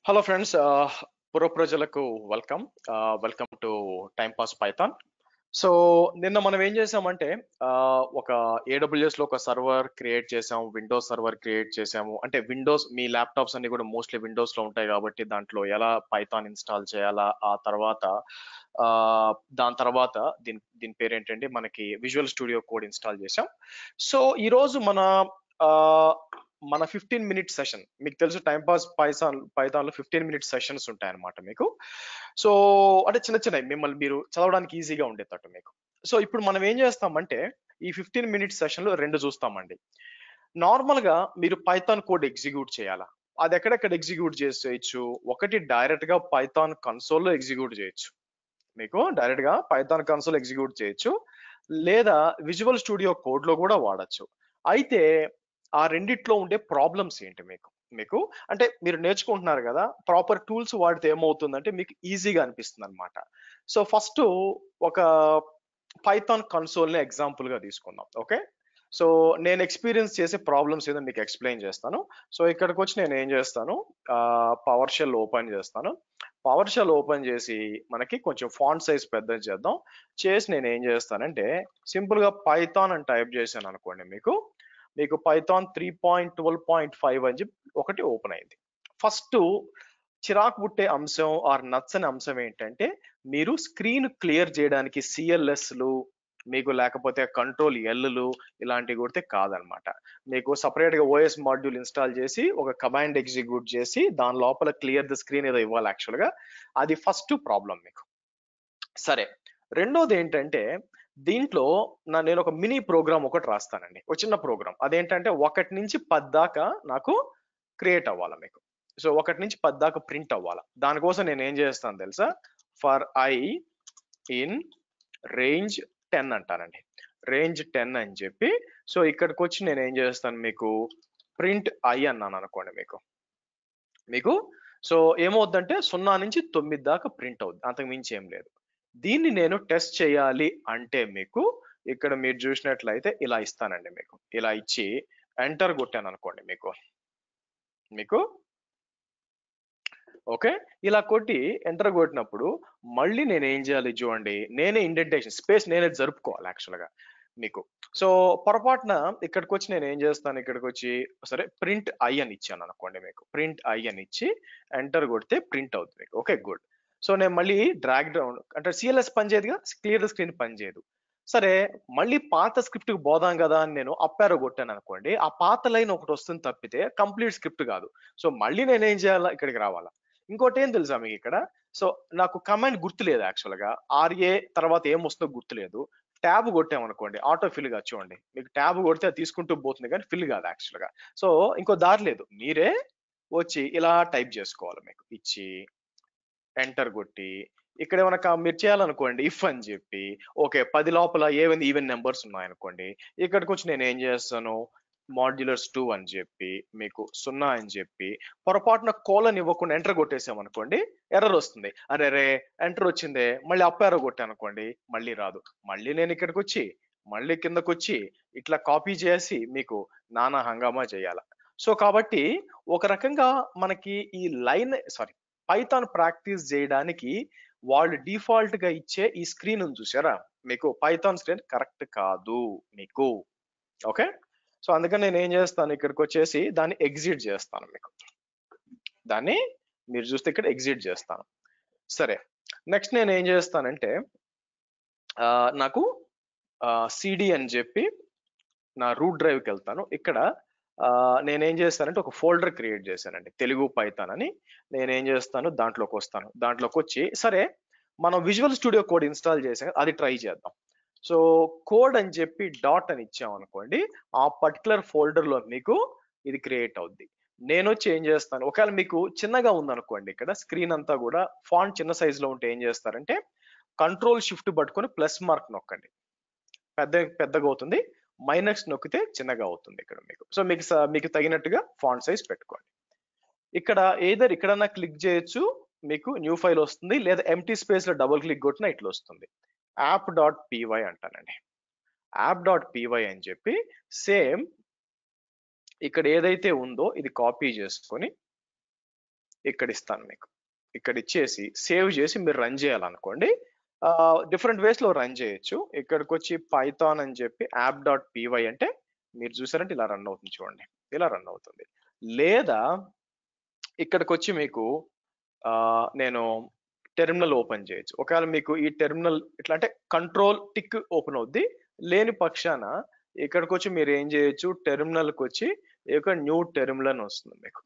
Hello friends, పూర్వ ప్రజలకు welcome. Welcome to time pass Python. So నిన్న మనం ఏం చేసామంటే ఒక AWS లో ఒక సర్వర్ క్రియేట్ చేసాము, విండోస్ సర్వర్ క్రియేట్ చేసాము. అంటే విండోస్, మీ ల్యాప్టాప్స్ అన్ని కూడా మోస్ట్లీ విండోస్ లో ఉంటాయి కాబట్టి దాంట్లో ఎలా పైథాన్ ఇన్స్టాల్ చేయాలా, ఆ తర్వాత ఆ, దాని తర్వాత దీని దీని పేరు ఏంటంటే మనకి విజువల్ స్టూడియో కోడ్ ఇన్స్టాల్ చేసాం. సో ఈ రోజు ఆ, మన 15 మినిట్ సెషన్, మీకు తెలుసు టైం పాస్ పైథాన్ లో 15 మినిట్ సెషన్స్ ఉంటాయి అన్నమాట మీకు. సో అంటే చిన్న చిన్నవి మిమ్మల్ని మీరు చదవడానికి ఈజీగా ఉండేటట్టు మీకు. సో ఇప్పుడు మనం ఏం చేస్తామంటే ఈ 15 మినిట్ సెషన్ లో రెండు చూస్తామండి. నార్మల్ గా మీరు పైథాన్ కోడ్ ఎగ్జిక్యూట్ చేయాలా, అది ఎక్కడెక్కడ ఎగ్జిక్యూట్ చేయొచ్చు? ఒకటి డైరెక్ట్ గా పైథాన్ కన్సోల్ లో ఎగ్జిక్యూట్ చేయొచ్చు, మీకు డైరెక్ట్ గా పైథాన్ కన్సోల్ ఎగ్జిక్యూట్ చేయొచ్చు, లేదా విజువల్ స్టూడియో కోడ్ లో కూడా వాడచ్చు. అయితే ఆ రెండిట్లో ఉండే ప్రాబ్లమ్స్ ఏంటి మీకు మీకు అంటే మీరు నేర్చుకుంటున్నారు కదా, ప్రాపర్ టూల్స్ వాడితే ఏమవుతుందంటే మీకు ఈజీగా అనిపిస్తుంది అనమాట. సో ఫస్ట్ ఒక పైథాన్ కన్సోల్ ని ఎగ్జాంపుల్ గా తీసుకుందాం. ఓకే, సో నేను ఎక్స్పీరియన్స్ చేసే ప్రాబ్లమ్స్ ఏదో మీకు ఎక్స్ప్లెయిన్ చేస్తాను. సో ఇక్కడికి వచ్చి నేను ఏం చేస్తాను, పవర్ షెల్ ఓపెన్ చేస్తాను. పవర్ షెల్ ఓపెన్ చేసి మనకి కొంచెం ఫాంట్ సైజ్ పెద్దది చేద్దాం. చేసి నేను ఏం చేస్తానంటే సింపుల్ గా పైథాన్ అని టైప్ చేశాను అనుకోండి, మీకు మీకు పైథాన్ 3.12.5 అని చెప్పి ఒకటి ఓపెన్ అయింది. ఫస్ట్ చిరాకు పుట్టే అంశం ఆర్ నచ్చని అంశం ఏంటంటే మీరు స్క్రీన్ క్లియర్ చేయడానికి సిఎల్ఎస్లు మీకు లేకపోతే కంట్రోల్ ఎల్లు ఇలాంటివి కొడితే కాదనమాట. మీకు సపరేట్ గా ఓఎస్ మాడ్యూల్ ఇన్స్టాల్ చేసి ఒక కమాండ్ ఎగ్జిక్యూట్ చేసి దాని లోపల క్లియర్ ద స్క్రీన్ ఏదో ఇవ్వాలి యాక్చువల్ గా. అది ఫస్ట్ ప్రాబ్లం మీకు. సరే, రెండోది ఏంటంటే దీంట్లో నేను ఒక మినీ ప్రోగ్రామ్ ఒకటి రాస్తానండి, ఒక చిన్న ప్రోగ్రామ్. అదేంటంటే 1 నుంచి 10 దాకా నాకు క్రియేట్ అవ్వాలి మీకు. సో 1 నుంచి 10 దాకా ప్రింట్ అవ్వాలి. దానికోసం నేను ఏం చేస్తాను తెలుసా, ఫర్ ఐ ఇన్ రేంజ్ 10 అంటానండి. రేంజ్ 10 అని చెప్పి సో ఇక్కడికి వచ్చి నేను ఏం చేస్తాను, మీకు ప్రింట్ ఐ అన్నాను అనుకోండి మీకు మీకు సో ఏమవుద్దంటే 0 నుంచి 9 దాకా ప్రింట్ అవుద్ది, అంతకు మించి ఏం లేదు. దీన్ని నేను టెస్ట్ చేయాలి అంటే మీకు ఇక్కడ మీరు చూసినట్లయితే ఇలా ఇస్తానండి. మీకు ఇలా ఇచ్చి ఎంటర్ కొట్టాను అనుకోండి మీకు మీకు ఓకే, ఇలా కొట్టి ఎంటర్ కొట్టినప్పుడు మళ్ళీ నేను ఏం చేయాలి చూడండి, నేనే ఇండెంటేషన్ స్పేస్ నేనే జరుపుకోవాలి యాక్చువల్ గా మీకు. సో పొరపాటున ఇక్కడికి వచ్చి నేను ఏం చేస్తాను, ఇక్కడికి వచ్చి సరే ప్రింట్ ఐ అని ఇచ్చాను అనుకోండి, మీకు ప్రింట్ ఐ అని ఇచ్చి ఎంటర్ కొడితే ప్రింట్ అవుతుంది మీకు. Okay good. సో నేను మళ్ళీ డ్రాగ్ డౌన్ అంటే సిఎల్ఎస్ పనిచేయదుగా, క్లియర్ స్క్రీన్ పనిచేయదు. సరే, మళ్ళీ పాత స్క్రిప్ట్ కి పోదాం కదా అని నేను అప్ యారో కొట్టాను అనుకోండి, ఆ పాత లైన్ ఒకటి వస్తుంది తప్పితే కంప్లీట్ స్క్రిప్ట్ కాదు. సో మళ్ళీ నేను ఏం చేయాలా, ఇక్కడికి రావాలా. ఇంకోటి ఏం తెలుసా మీకు ఇక్కడ, సో నాకు కమాండ్ గుర్తులేదు యాక్చువల్ గా, ఆర్ఏ తర్వాత ఏం వస్తుందో గుర్తులేదు. ట్యాబ్ కొట్టామనుకోండి ఆటో ఫిల్ గా చూడండి, మీకు ట్యాబ్ కొడితే అది తీసుకుంటూ పోతుంది కానీ ఫిల్ కాదు యాక్చువల్ గా. సో ఇంకో దారి లేదు, మీరే వచ్చి ఇలా టైప్ చేసుకోవాలి మీకు ఇచ్చి ఎంటర్ కొట్టి ఇక్కడ ఏమైనా మీరు చేయాలనుకోండి ఇఫ్ అని చెప్పి ఓకే 10 లోపల ఏవైనా ఈవెన్ నెంబర్స్ ఉన్నాయనుకోండి, ఇక్కడికి వచ్చి నేను ఏం చేస్తాను మాడ్యులర్స్ 2 అని చెప్పి మీకు 0 అని చెప్పి పొరపాటున కోలన్ ఇవ్వకుండా ఎంటర్ కొట్టేసామనుకోండి ఎర్రర్ వస్తుంది. అరే రే ఎంటర్ వచ్చిందే, మళ్ళీ అప్ యారో కొట్టాను అనుకోండి మళ్ళీ రాదు. మళ్ళీ నేను ఇక్కడికి వచ్చి మళ్ళీ కిందకు వచ్చి ఇట్లా కాపీ చేసి మీకు నానా హంగామా చేయాల. సో కాబట్టి ఒక రకంగా మనకి ఈ లైన్ సారీ పైథాన్ ప్రాక్టీస్ చేయడానికి వాళ్ళు డిఫాల్ట్ గా ఇచ్చే ఈ స్క్రీన్ ఉంది చూసారా, మీకు పైథాన్ స్క్రీన్ కరెక్ట్ కాదు మీకు. ఓకే, సో అందుకని నేను ఏం చేస్తాను, ఇక్కడికి వచ్చేసి దాన్ని ఎగ్జిట్ చేస్తాను మీకు. దాన్ని మీరు చూస్తే ఇక్కడ ఎగ్జిట్ చేస్తాను. సరే, నెక్స్ట్ నేను ఏం చేస్తానంటే నాకు సిడి అని చెప్పి నా రూట్ డ్రైవ్కి వెళ్తాను. ఇక్కడ నేనేం చేస్తానంటే ఒక ఫోల్డర్ క్రియేట్ చేశానండి, తెలుగు పైథాన్ అని. నేనేం చేస్తాను దాంట్లోకి వస్తాను, దాంట్లోకి వచ్చి సరే మనం విజువల్ స్టూడియో కోడ్ ఇన్స్టాల్ చేసాం అది ట్రై చేద్దాం. సో కోడ్ అని చెప్పి డాట్ అని ఇచ్చామనుకోండి, ఆ పర్టికులర్ ఫోల్డర్ లో మీకు ఇది క్రియేట్ అవుద్ది. నేను వచ్చి ఏం చేస్తాను, ఒకవేళ మీకు చిన్నగా ఉందనుకోండి ఇక్కడ స్క్రీన్ అంతా కూడా ఫాంట్ చిన్న సైజ్ లో ఉంటే ఏం చేస్తారంటే కంట్రోల్ షిఫ్ట్ పట్టుకొని ప్లస్ మార్క్ నొక్కండి, పెద్దగా అవుతుంది. మైనస్ నొక్కితే చిన్నగా అవుతుంది ఇక్కడ మీకు. సో మీకు తగినట్టుగా ఫాంట్ సైజ్ పెట్టుకోండి. ఇక్కడ ఏదర్ ఇక్కడన్నా క్లిక్ చేయొచ్చు, మీకు న్యూ ఫైల్ వస్తుంది, లేదా ఎంటీ స్పేస్ లో డబుల్ క్లిక్ కొట్టినా ఇట్లా వస్తుంది. యాప్ డాట్ పీవై అంటానండి. యాప్ డాట్ పీవై అని చెప్పి సేమ్ ఇక్కడ ఏదైతే ఉందో ఇది కాపీ చేసుకొని ఇక్కడ ఇస్తాను మీకు. ఇక్కడ ఇచ్చేసి సేవ్ చేసి మీరు రన్ చేయాలనుకోండి, డిఫరెంట్ వేస్ లో రన్ చేయొచ్చు. ఇక్కడికి వచ్చి పైథాన్ అని చెప్పి app.py అంటే మీరు చూసారంటే ఇలా రన్ అవుతుంది చూడండి, ఇలా రన్ అవుతుంది. లేదా ఇక్కడికి వచ్చి మీకు నేను టెర్మినల్ ఓపెన్ చేయొచ్చు. ఒకవేళ మీకు ఈ టెర్మినల్ ఇట్లా అంటే కంట్రోల్ టిక్ ఓపెన్ అవుద్ది, లేని పక్షాన ఇక్కడికి వచ్చి మీరు ఏం చేయొచ్చు, టెర్మినల్కి వచ్చి ఇక న్యూ టెర్మినల్ అని వస్తుంది మీకు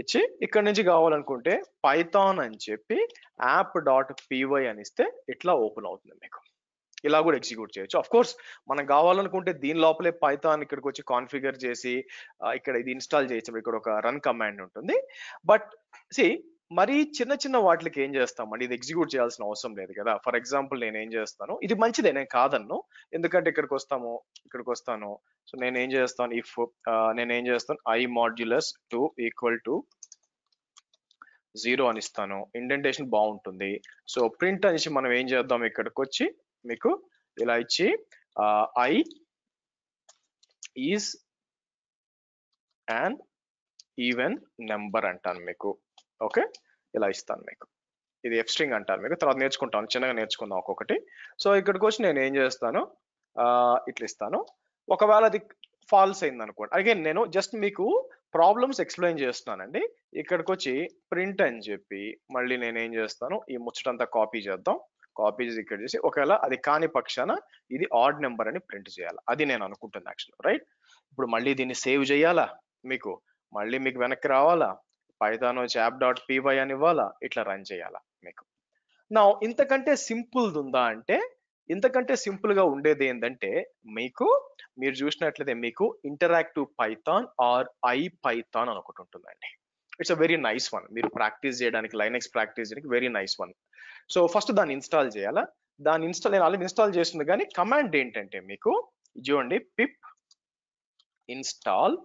ఇచ్చి, ఇక్కడ నుంచి కావాలనుకుంటే పైథాన్ అని చెప్పి app.py అని ఇస్తే ఇట్లా ఓపెన్ అవుతుంది మీకు. ఇలా కూడా ఎగ్జిక్యూట్ చేయొచ్చు. అఫ్ కోర్స్ మనం కావాలనుకుంటే దీని లోపలే పైథాన్ ఇక్కడికి వచ్చి కాన్ఫిగర్ చేసి ఇక్కడ ఇది ఇన్స్టాల్ చేయొచ్చు. ఇక్కడ ఒక రన్ కమాండ్ ఉంటుంది. బట్ మరి చిన్న చిన్న వాటికి ఏం చేస్తామండి, ఇది ఎగ్జిక్యూట్ చేయాల్సిన అవసరం లేదు కదా. ఫర్ ఎగ్జాంపుల్ నేను ఏం చేస్తాను, ఇది మంచిదే, నేను కాదన్ను, ఎందుకంటే ఇక్కడికి వస్తాను. సో నేను ఏం చేస్తాను, ఇఫ్ నేను ఏం చేస్తాను i modulus 2 ఈక్వల్ టు 0 అని ఇస్తాను. ఇండెంటేషన్ బాగుంటుంది. సో ప్రింట్ అనేసి మనం ఏం చేద్దాం, ఇక్కడికి వచ్చి మీకు ఇలా ఇచ్చి i is an even number అంటాను మీకు. ఓకే, ఇలా ఇస్తాను మీకు. ఇది ఎఫ్ స్ట్రింగ్ అంటారు మీకు, తర్వాత నేర్చుకుంటాను, చిన్నగా నేర్చుకుందాం ఒక్కొక్కటి. సో ఇక్కడికి వచ్చి నేను ఏం చేస్తాను, ఇట్లా ఇస్తాను. ఒకవేళ అది ఫాల్స్ అయింది అనుకోండి, అగైన్ నేను జస్ట్ మీకు ప్రాబ్లమ్స్ ఎక్స్ప్లెయిన్ చేస్తున్నానండి. ఇక్కడికి వచ్చి ప్రింట్ అని చెప్పి మళ్ళీ నేను ఏం చేస్తాను, ఈ ముచ్చటంతా కాపీ చేద్దాం. కాపీ చేసి ఇక్కడ చేసి ఒకవేళ అది కాని పక్షాన ఇది ఆడ్ నెంబర్ అని ప్రింట్ చేయాలి. అది నేను అనుకుంటున్నాను యాక్చువల్, రైట్. ఇప్పుడు మళ్ళీ దీన్ని సేవ్ చేయాలా మీకు, మళ్ళీ మీకు వెనక్కి రావాలా, పైథాన్ వచ్చి app.py అని ఇవ్వాలా, ఇట్లా రన్ చేయాలా మీకు. నా ఇంతకంటే సింపుల్ ఉందా అంటే, ఇంతకంటే సింపుల్ గా ఉండేది ఏంటంటే మీరు చూసినట్లయితే మీకు ఇంటరాక్టివ్ పైథాన్ ఆర్ ఐపైథాన్ అని ఒకటి ఉంటుందండి. It's a very nice one. మీరు ప్రాక్టీస్ చేయడానికి, లైనెక్స్ ప్రాక్టీస్ చేయడానికి very nice one. So first దాన్ని ఇన్స్టాల్ చేయాలా. నేను ఆల్రెడీ ఇన్స్టాల్ చేస్తుంది, కానీ కమాండ్ ఏంటంటే మీకు చూడండి, పిప్ ఇన్స్టాల్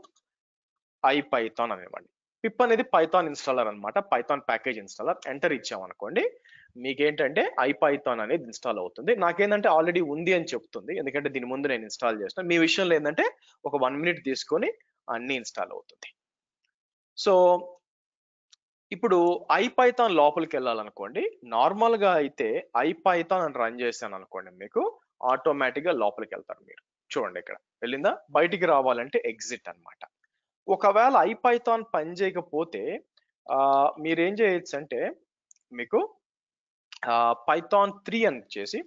ఐపైథాన్ అనివ్వండి. పిప్ అనేది పైథాన్ ఇన్స్టాలర్ అనమాట, పైథాన్ ప్యాకేజ్ ఇన్స్టాలర్. ఎంటర్ ఇచ్చామనుకోండి, మీకేంటంటే ఐపైథాన్ అనేది ఇన్స్టాల్ అవుతుంది. నాకేంటంటే ఆల్రెడీ ఉంది అని చెప్తుంది, ఎందుకంటే దీని ముందు నేను ఇన్స్టాల్ చేస్తాను. మీ విషయంలో ఏంటంటే ఒక 1 minute తీసుకొని అన్ని ఇన్స్టాల్ అవుతుంది. సో ఇప్పుడు ఐపైథాన్ లోపలికి వెళ్ళాలనుకోండి, నార్మల్ గా అయితే ఐపైథాన్ అని రన్ చేశాను అనుకోండి, మీకు ఆటోమేటిక్ గా లోపలికి వెళ్తారు మీరు. చూడండి ఇక్కడ వెళ్ళిందా. బయటికి రావాలంటే ఎగ్జిట్ అన్నమాట. ఒకవేళ ఐపైథాన్ పని చేయకపోతే మీరేం చేయొచ్చు అంటే, మీకు పైథాన్ 3 అని చేసి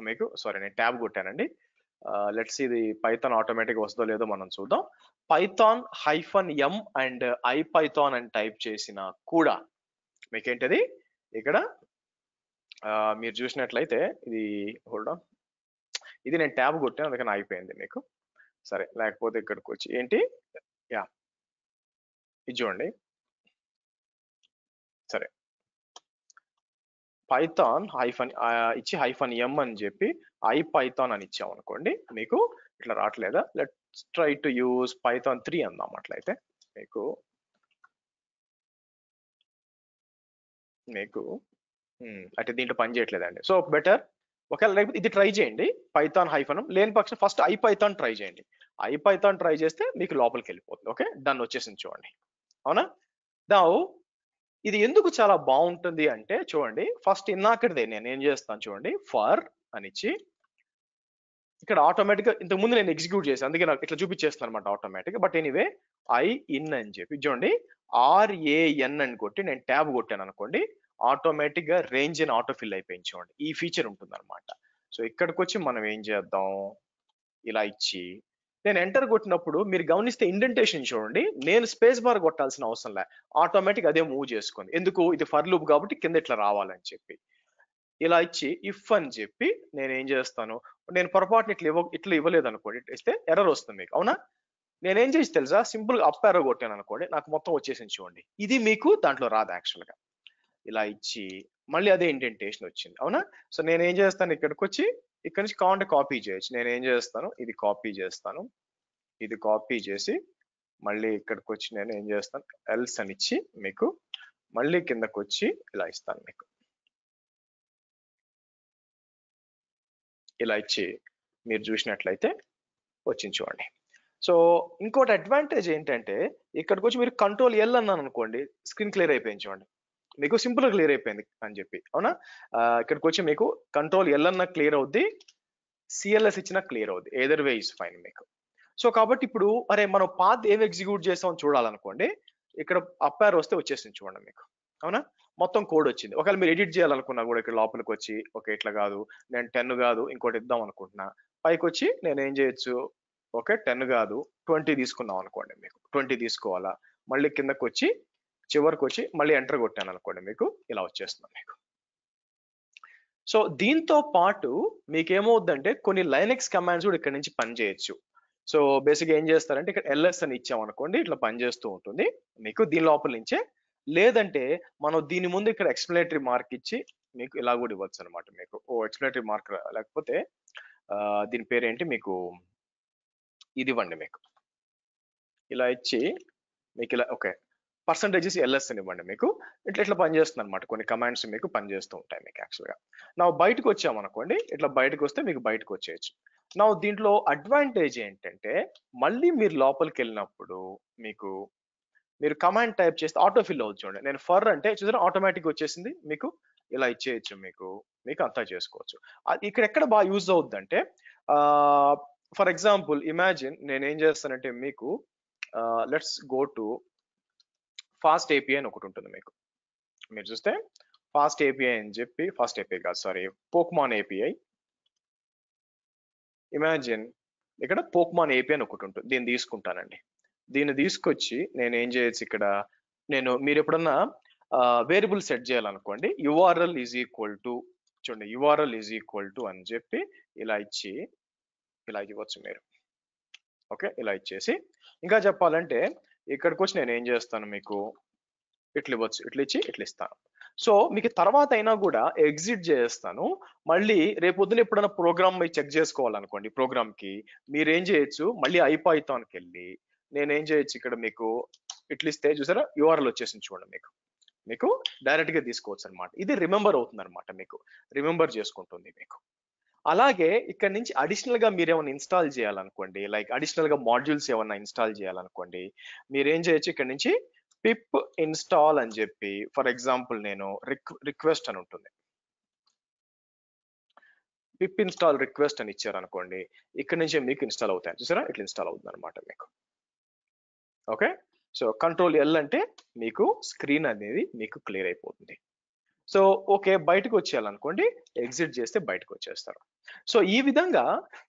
మీకు, సారీ నేను ట్యాబ్ కొట్టానండి, లెట్స్ ఇది పైథాన్ ఆటోమేటిక్ వస్తుందో లేదో మనం చూద్దాం. పైథాన్ -m అండ్ ఐపైథాన్ అని టైప్ చేసిన కూడా మీకేంటది ఇక్కడ మీరు చూసినట్లయితే ఇది హోల్డ్ ఆన్, ఇది నేను ట్యాబ్ కొట్టాను అందుకని అయిపోయింది మీకు. సరే, లేకపోతే ఇక్కడికి వచ్చి ఏంటి, యా ఇది చూడండి. సరే, పైథాన్ ఇచ్చి -m అని చెప్పి ఐపైథాన్ అని ఇచ్చాం అనుకోండి, మీకు ఇట్లా రావట్లేదా. Let's try to use Python 3 అందాం. అట్లయితే మీకు అంటే దీంట్లో పని చేయట్లేదండి. సో బెటర్ ఒకవేళ లేకపోతే ఇది ట్రై చేయండి, పైథాన్ -m. లేని పక్షం ఫస్ట్ ఐపైథాన్ ట్రై చేయండి. ఐపైథాన్ ట్రై చేస్తే మీకు లోపలికి వెళ్ళిపోతుంది. ఓకే, డన్ వచ్చేసింది చూడండి. అవునా. నా ఇది ఎందుకు చాలా బాగుంటుంది అంటే చూడండి, ఫస్ట్ ఇన్నాకటిదే నేను ఏం చేస్తాను చూడండి, ఫర్ అని ఇచ్చి ఇక్కడ ఆటోమేటిక్ గా ఇంతకు ముందు నేను ఎగ్జిక్యూట్ చేశాను, అందుకే నాకు ఇట్లా చూపించేస్తాను అనమాట automatic. But anyway I in అని చెప్పి చూడండి, RAN అని కొట్టి నేను ట్యాబ్ కొట్టాను అనుకోండి, ఆటోమేటిక్ గా రేంజ్ అని ఆటో ఫిల్ అయిపోయింది చూడండి. ఈ ఫీచర్ ఉంటుంది అనమాట. సో ఇక్కడికి వచ్చి మనం ఏం చేద్దాం, ఇలా ఇచ్చి నేను ఎంటర్ కొట్టినప్పుడు మీరు గమనిస్తే ఇండెంటేషన్ చూడండి, నేను స్పేస్ బార్ కొట్టాల్సిన అవసరం లే, ఆటోమేటిక్ అదే మూవ్ చేసుకుంది. ఎందుకు, ఇది ఫర్ లూప్ కాబట్టి కింద ఇట్లా రావాలని చెప్పి. ఇలా ఇచ్చి ఇఫ్ అని చెప్పి నేను ఏం చేస్తాను, నేను పొరపాటున ఇట్లా ఇవ్వలేదు అనుకోండి, ఇస్తే ఎర్రర్ వస్తుంది మీకు. అవునా, నేనేం చేసి తెలుసా, సింపుల్ గా అప్ యారో కొట్టాను అనుకోండి, నాకు మొత్తం వచ్చేసింది చూడండి. ఇది మీకు దాంట్లో రాదు యాక్చువల్ గా. ఇలా ఇచ్చి మళ్ళీ అదే ఇండెంటేషన్ వచ్చింది. అవునా. సో నేను ఏం చేస్తాను, ఇక్కడికి వచ్చి ఇక్కడ నుంచి కావాలంటే కాపీ చేయొచ్చు. నేను ఏం చేస్తాను, ఇది కాపీ చేస్తాను, ఇది కాపీ చేసి మళ్ళీ ఇక్కడికి వచ్చి నేను ఏం చేస్తాను, ఎల్స్ అని ఇచ్చి మీకు మళ్ళీ కిందకు వచ్చి ఇలా ఇస్తాను మీకు. ఇలా ఇచ్చి మీరు చూసినట్లయితే వచ్చింది చూడండి. సో ఇంకోటి అడ్వాంటేజ్ ఏంటంటే ఇక్కడికి వచ్చి మీరు కంట్రోల్ ఎల్ అన్నాను అనుకోండి, స్క్రీన్ క్లియర్ అయిపోయింది చూడండి, మీకు సింపుల్ గా క్లియర్ అయిపోయింది అని చెప్పి, అవునా? ఇక్కడికి వచ్చి మీకు కంట్రోల్ ఎల్ అన్న క్లియర్ అవుద్ది, సిఎల్ఎస్ ఇచ్చిన క్లియర్ అవుద్ది, ఏదర్ వే ఇస్ ఫైన్ మీకు. సో కాబట్టి ఇప్పుడు అరే మనం పాత్ ఏవి ఎగ్జిక్యూట్ చేసామని చూడాలనుకోండి, ఇక్కడ అప్ యారో వస్తే వచ్చేసింది చూడండి మీకు, అవునా? మొత్తం కోడ్ వచ్చింది. ఒకవేళ మీరు ఎడిట్ చేయాలనుకున్నా కూడా ఇక్కడ లోపలికి వచ్చి ఓకే ఇట్లా కాదు, నేను 10 కాదు ఇంకోటి ఇద్దాం అనుకుంటున్నా, పైకి వచ్చి నేను ఏం చేయొచ్చు, ఓకే 10 కాదు 20 తీసుకుందాం అనుకోండి, మీకు 20 తీసుకోవాలా, మళ్ళీ కిందకి వచ్చి చివరికి వచ్చి మళ్ళీ ఎంటర్ కొట్టాను అనుకోండి, మీకు ఇలా వచ్చేస్తుంది మీకు. సో దీంతో పాటు మీకు ఏమవుద్దంటే కొన్ని లైనెక్స్ కమాండ్స్ కూడా ఇక్కడ నుంచి పనిచేయచ్చు. సో బేసిక్ ఏం చేస్తారంటే ఇక్కడ ఎల్ఎస్ అని ఇచ్చామనుకోండి, ఇట్లా పనిచేస్తూ ఉంటుంది మీకు దీని లోపల నుంచే. లేదంటే మనం దీని ముందు ఇక్కడ ఎక్స్ప్లెనేటరీ మార్క్ ఇచ్చి మీకు ఇలా కూడా ఇవ్వచ్చు అనమాట. మీకు ఎక్స్ప్లెనేటరీ మార్క్ లేకపోతే దీని పేరేంటి మీకు ఇది ఇవ్వండి, మీకు ఇలా ఇచ్చి మీకు ఇలా ఓకే పర్సంటేజెస్ ఎల్ఎస్ అని ఇవ్వండి, మీకు ఇట్లా ఇట్లా పనిచేస్తుంది అనమాట. కొన్ని కమాండ్స్ మీకు పనిచేస్తూ ఉంటాయి మీకు యాక్చువల్గా. నా బయటకు వచ్చామనుకోండి, ఇట్లా బయటకు వస్తే మీకు బయటకు వచ్చేయచ్చు. నా దీంట్లో అడ్వాంటేజ్ ఏంటంటే మళ్ళీ మీరు లోపలికి వెళ్ళినప్పుడు మీకు మీరు కమాండ్ టైప్ చేస్తే ఆటో ఫిల్ అవుతుంది చూడండి. నేను ఫర్ అంటే చూసారా ఆటోమేటిక్ వచ్చేసింది మీకు, ఇలా ఇచ్చేయచ్చు మీకు, మీకు అంతా చేసుకోవచ్చు. ఇక్కడ ఎక్కడ బాగా యూజ్ అవుద్ది అంటే ఫర్ ఎగ్జాంపుల్ ఇమాజిన్ నేను ఏం చేస్తానంటే మీకు let's go to fast API అని ఒకటి ఉంటుంది మీకు. మీరు చూస్తే ఫాస్ట్ ఏపీఐ అని చెప్పి, ఫాస్ట్ ఏపీఐ కాదు సారీ, పోక్మాన్ ఏపీఐ. ఇమాజిన్ ఇక్కడ పోక్మాన్ ఏపీఐ అని ఒకటి ఉంటుంది, దీన్ని తీసుకుంటానండి. దీన్ని తీసుకొచ్చి నేను ఏం చేయొచ్చు ఇక్కడ, మీరు ఎప్పుడన్నా వేరియబుల్ సెట్ చేయాలనుకోండి, యుఆర్ఎల్ ఈజ్ ఈక్వల్ టు చూడండి, యుఆర్ఎల్ ఈజ్ ఈక్వల్ టు అని చెప్పి ఇలా ఇచ్చి ఇలా ఇవ్వచ్చు మీరు. ఓకే ఇలా ఇచ్చేసి ఇంకా చెప్పాలంటే ఇక్కడికి వచ్చి నేను ఏం చేస్తాను మీకు ఇట్లా ఇవ్వచ్చు, ఇట్లా ఇచ్చి ఇట్లా ఇస్తాను. సో మీకు తర్వాత అయినా కూడా ఎగ్జిట్ చేస్తాను. మళ్ళీ రేపొద్దున ఎప్పుడైనా ప్రోగ్రామ్ చెక్ చేసుకోవాలనుకోండి, ప్రోగ్రామ్ కి మీరు ఏం చేయొచ్చు, మళ్ళీ ఐపైథాన్కి వెళ్ళి నేనేం చేయొచ్చు ఇక్కడ మీకు ఇట్లా ఇస్తే చూసారా యూఆర్ఎల్ వచ్చేసింది చూడండి, మీకు మీకు డైరెక్ట్ గా తీసుకోవచ్చు అనమాట. ఇది రిమెంబర్ అవుతుంది అనమాట, మీకు రిమెంబర్ చేసుకుంటుంది మీకు. అలాగే ఇక్కడ నుంచి అడిషనల్ గా మీరు ఏమైనా ఇన్స్టాల్ చేయాలనుకోండి, లైక్ అడిషనల్ గా మాడ్యూల్స్ ఏమైనా ఇన్స్టాల్ చేయాలనుకోండి, మీరు ఏం చేయొచ్చు ఇక్కడ నుంచి పిప్ ఇన్స్టాల్ అని చెప్పి, ఫర్ ఎగ్జాంపుల్ నేను రిక్వెస్ట్ అని ఉంటుంది, పిప్ ఇన్స్టాల్ రిక్వెస్ట్ అని ఇచ్చారనుకోండి, ఇక్కడ నుంచి మీకు ఇన్స్టాల్ అవుతాయి చూసారా, ఇట్లా ఇన్స్టాల్ అవుతుంది అనమాట మీకు. ఓకే సో కంట్రోల్ ఎల్ అంటే మీకు స్క్రీన్ అనేది మీకు క్లియర్ అయిపోతుంది. సో ఓకే బయటకు వచ్చేయాలనుకోండి, ఎగ్జిట్ చేస్తే బయటకు వచ్చేస్తారు. సో ఈ విధంగా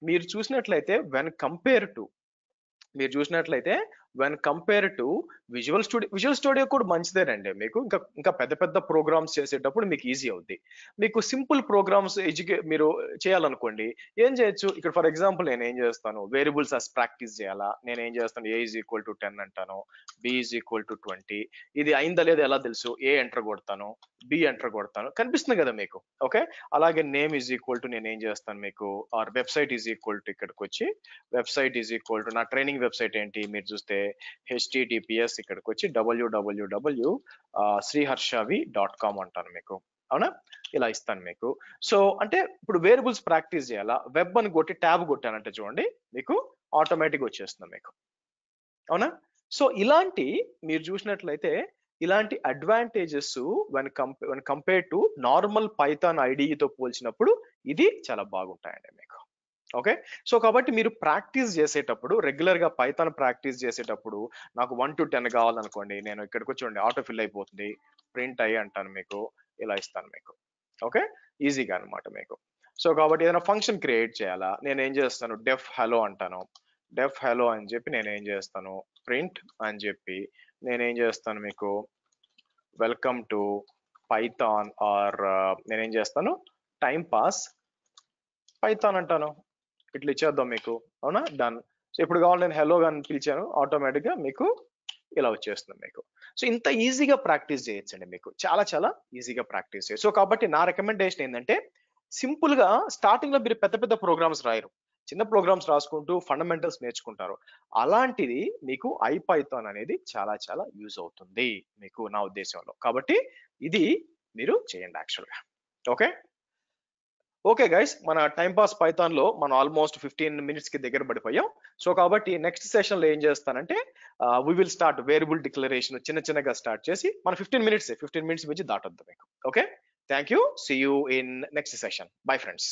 మీరు చూసినట్లయితే when compare to visual studio కూడా మంచిదేనండి మీకు. ఇంకా పెద్ద పెద్ద ప్రోగ్రామ్స్ చేసేటప్పుడు మీకు ఈజీ అవుద్ది. మీకు సింపుల్ ప్రోగ్రామ్స్ మీరు చేయాలనుకోండి, ఏం చేయొచ్చు ఇక్కడ ఫర్ ఎగ్జాంపుల్ నేను ఏం చేస్తాను, వేరియబుల్స్ అస్ ప్రాక్టీస్ చేయాలా, నేను ఏం చేస్తాను ఏ ఈజ్ ఈక్వల్ టు 10 అంటాను, బి ఈజ్ ఈక్వల్ టు 20. ఇది అయిందా లేదా ఎలా తెలుసు, ఏ ఎంటర్ కొడతాను, బి ఎంటర్ కొడతాను, కనిపిస్తుంది కదా మీకు. ఓకే అలాగే నేమ్ ఈజ్ ఈక్వల్ టు నేను ఏం చేస్తాను మీకు, our website is equal to ఇక్కడికి వచ్చి వెబ్సైట్ ఈజ్ ఈక్వల్ టు నా ట్రైనింగ్ వెబ్సైట్ ఏంటి మీరు చూస్తే https ఇక్కడికి వచ్చి www.sriharshavi.com అంటాను మీకు, అవునా ఇలా ఇస్తాను మీకు. సో అంటే ఇప్పుడు వేరియబుల్స్ ప్రాక్టీస్ చేయాలా, వెబ్ అని కొట్టి ట్యాబ్ కొట్టానంటే చూడండి మీకు ఆటోమేటిక్ వచ్చేస్తుంది మీకు, అవునా. సో ఇలాంటి మీరు చూసినట్లయితే ఇలాంటి advantages when compare to normal Python ఐడితో పోల్చినప్పుడు ఇది చాలా బాగుంటాయండి మీకు. ఓకే సో కాబట్టి మీరు ప్రాక్టీస్ చేసేటప్పుడు రెగ్యులర్ గా పైథాన్ ప్రాక్టీస్ చేసేటప్పుడు నాకు 1 to 10 కావాలనుకోండి, నేను ఇక్కడికి వచ్చి ఆటో ఫిల్ అయిపోతుంది, ప్రింట్ అయ్యి అంటాను మీకు, ఇలా ఇస్తాను మీకు. ఓకే ఈజీగా అనమాట మీకు. సో కాబట్టి ఏదైనా ఫంక్షన్ క్రియేట్ చేయాలా, నేను ఏం చేస్తాను డెఫ్ హలో అంటాను, డెఫ్ హలో అని చెప్పి నేను ఏం చేస్తాను ప్రింట్ అని చెప్పి నేనేం చేస్తాను మీకు వెల్కమ్ టు పైథాన్ ఆర్ నేనేం చేస్తాను టైం పాస్ పైథాన్ అంటాను, ఇట్లా ఇచ్చేద్దాం మీకు, అవునా డన్. సో ఇప్పుడు కావాలి నేను హెలో అని పిలిచాను, ఆటోమేటిక్ గా మీకు ఇలా వచ్చేస్తుంది మీకు. సో ఇంత ఈజీగా ప్రాక్టీస్ చేయొచ్చండి మీకు, చాలా చాలా ఈజీగా ప్రాక్టీస్ చేయొచ్చు. సో కాబట్టి నా రికమెండేషన్ ఏంటంటే సింపుల్ గా స్టార్టింగ్ లో మీరు పెద్ద పెద్ద ప్రోగ్రామ్స్ రాయరు, చిన్న ప్రోగ్రామ్స్ రాసుకుంటూ ఫండమెంటల్స్ నేర్చుకుంటారు. అలాంటిది మీకు ఐపైథాన్ అనేది చాలా చాలా యూజ్ అవుతుంది మీకు నా ఉద్దేశంలో. కాబట్టి ఇది మీరు చేయండి యాక్చువల్గా. ఓకే ఓకే గైస్, మన టైం పాస్ పైథాన్ లో మనం ఆల్మోస్ట్ 15 minutes కి దగ్గర పడిపోయాం. సో కాబట్టి నెక్స్ట్ సెషన్ లో ఏం చేస్తానంటే we will start variable declaration చిన్నగా స్టార్ట్ చేసి మన 15 minutes మించి దాటొద్దు మీకు. Okay, thank you, see you in next session. Bye friends.